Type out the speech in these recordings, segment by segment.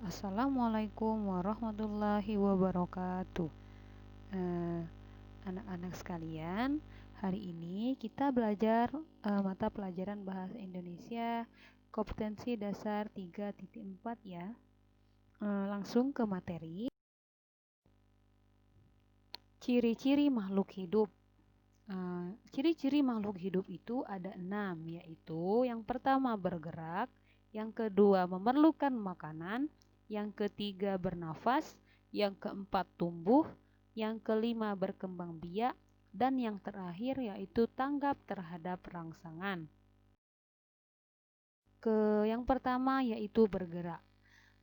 Assalamualaikum warahmatullahi wabarakatuh. Eh, Anak-anak sekalian, hari ini kita belajar mata pelajaran Bahasa Indonesia kompetensi dasar 3.4 ya. Langsung ke materi. Ciri-ciri makhluk hidup. Ciri-ciri makhluk hidup itu ada 6, yaitu yang pertama bergerak, yang kedua memerlukan makanan, yang ketiga bernafas, yang keempat tumbuh, yang kelima berkembang biak, dan yang terakhir yaitu tanggap terhadap rangsangan. Yang pertama yaitu bergerak.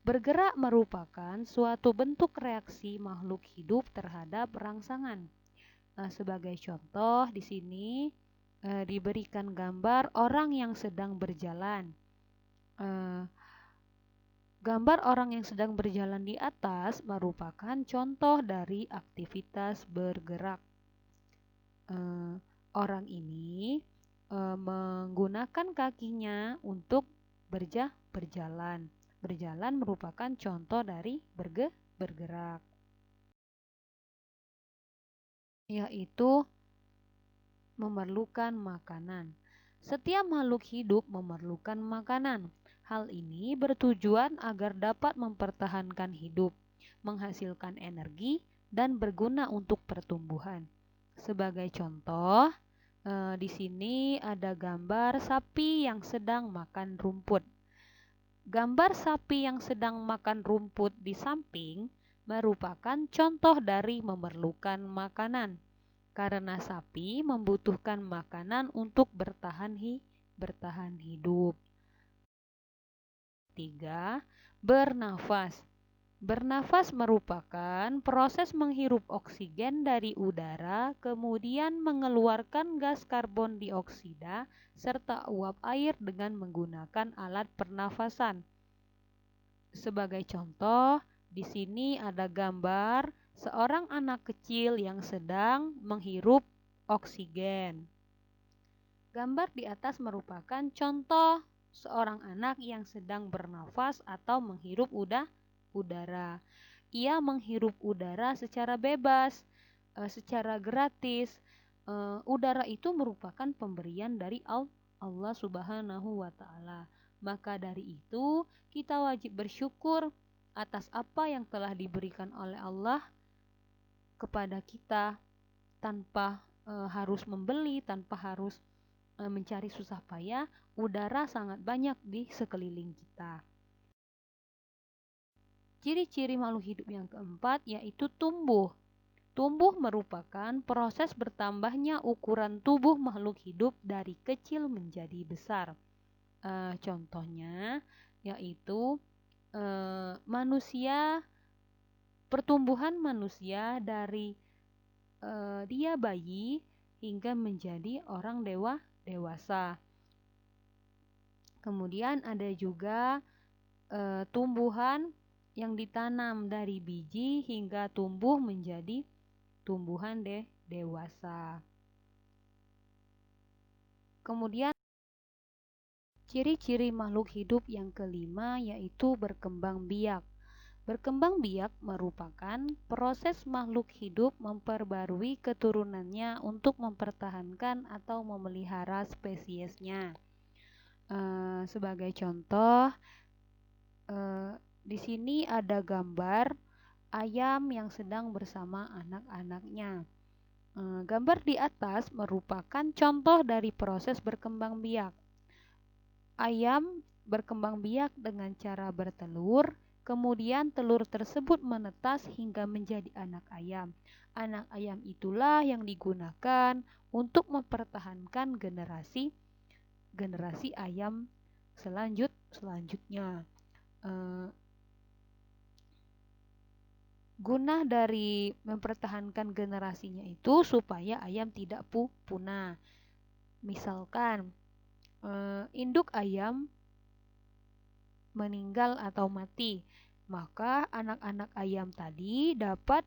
Bergerak merupakan suatu bentuk reaksi makhluk hidup terhadap rangsangan. Sebagai contoh di sini diberikan gambar orang yang sedang berjalan. Gambar orang yang sedang berjalan di atas merupakan contoh dari aktivitas bergerak. Orang ini menggunakan kakinya untuk berjalan. Berjalan merupakan contoh dari bergerak, yaitu memerlukan makanan. Setiap makhluk hidup memerlukan makanan. Hal ini bertujuan agar dapat mempertahankan hidup, menghasilkan energi, dan berguna untuk pertumbuhan. Sebagai contoh, di sini ada gambar sapi yang sedang makan rumput. Gambar sapi yang sedang makan rumput di samping merupakan contoh dari memerlukan makanan, karena sapi membutuhkan makanan untuk bertahan hidup. 3. Bernafas. Bernafas merupakan proses menghirup oksigen dari udara, kemudian mengeluarkan gas karbon dioksida serta uap air dengan menggunakan alat pernafasan. Sebagai contoh, di sini ada gambar seorang anak kecil yang sedang menghirup oksigen. Gambar di atas merupakan contoh seorang anak yang sedang bernafas atau menghirup udara. Ia menghirup udara secara bebas, secara gratis. Udara itu merupakan pemberian dari Allah Subhanahu wa Ta'ala. Maka dari itu, kita wajib bersyukur atas apa yang telah diberikan oleh Allah kepada kita, tanpa harus membeli, tanpa harus mencari susah payah. Udara sangat banyak di sekeliling kita. Ciri-ciri makhluk hidup yang keempat yaitu tumbuh. Tumbuh merupakan proses bertambahnya ukuran tubuh makhluk hidup dari kecil menjadi besar. Contohnya yaitu manusia, pertumbuhan manusia dari dia bayi hingga menjadi orang dewasa. Kemudian ada juga tumbuhan yang ditanam dari biji hingga tumbuh menjadi tumbuhan dewasa. Kemudian ciri-ciri makhluk hidup yang kelima yaitu berkembang biak. Berkembang biak merupakan proses makhluk hidup memperbarui keturunannya untuk mempertahankan atau memelihara spesiesnya. Sebagai contoh, di sini ada gambar ayam yang sedang bersama anak-anaknya. Gambar di atas merupakan contoh dari proses berkembang biak. Ayam berkembang biak dengan cara bertelur, kemudian telur tersebut menetas hingga menjadi anak ayam. Anak ayam itulah yang digunakan untuk mempertahankan generasi ayam selanjutnya. Guna dari mempertahankan generasinya itu supaya ayam tidak punah. Misalkan induk ayam meninggal atau mati, maka anak-anak ayam tadi dapat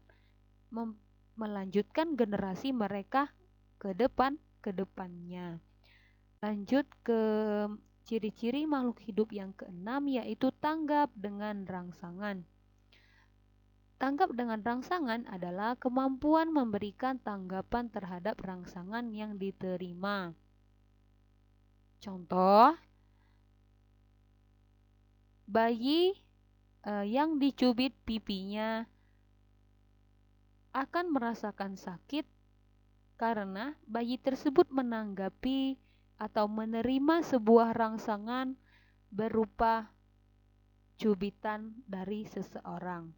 melanjutkan generasi mereka ke depannya. Lanjut ke Ciri-ciri makhluk hidup yang keenam yaitu tanggap dengan rangsangan. Tanggap dengan rangsangan adalah kemampuan memberikan tanggapan terhadap rangsangan yang diterima. Contoh, bayi yang dicubit pipinya akan merasakan sakit karena bayi tersebut menanggapi atau menerima sebuah rangsangan berupa cubitan dari seseorang.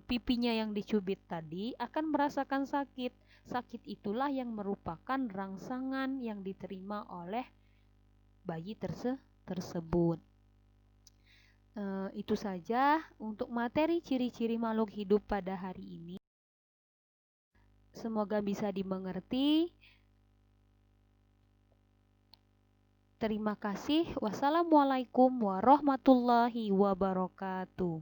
Pipinya yang dicubit tadi akan merasakan sakit. Sakit itulah yang merupakan rangsangan yang diterima oleh bayi tersebut. Itu saja untuk materi ciri-ciri makhluk hidup pada hari ini. Semoga bisa dimengerti. Terima kasih. Wassalamualaikum warahmatullahi wabarakatuh.